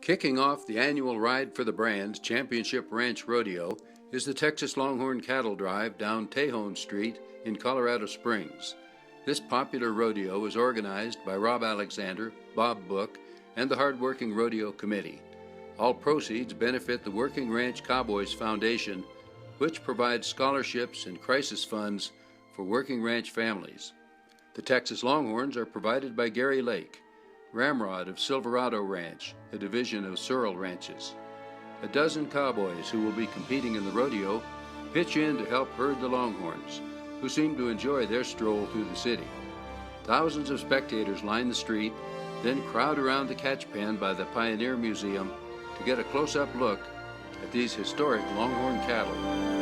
Kicking off the annual Ride for the Brand Championship Ranch Rodeo is the Texas Longhorn Cattle Drive down Tejon Street in Colorado Springs. This popular rodeo is organized by Rob Alexander, Bob Book, and the Hardworking Rodeo Committee. All proceeds benefit the Working Ranch Cowboys Foundation, which provides scholarships and crisis funds for working ranch families. The Texas Longhorns are provided by Gary Lake, Ramrod of Silverado Ranch, a division of Searle Ranches. A dozen cowboys who will be competing in the rodeo pitch in to help herd the Longhorns, who seem to enjoy their stroll through the city. Thousands of spectators line the street, then crowd around the catch pen by the Pioneer Museum to get a close-up look at these historic Longhorn cattle.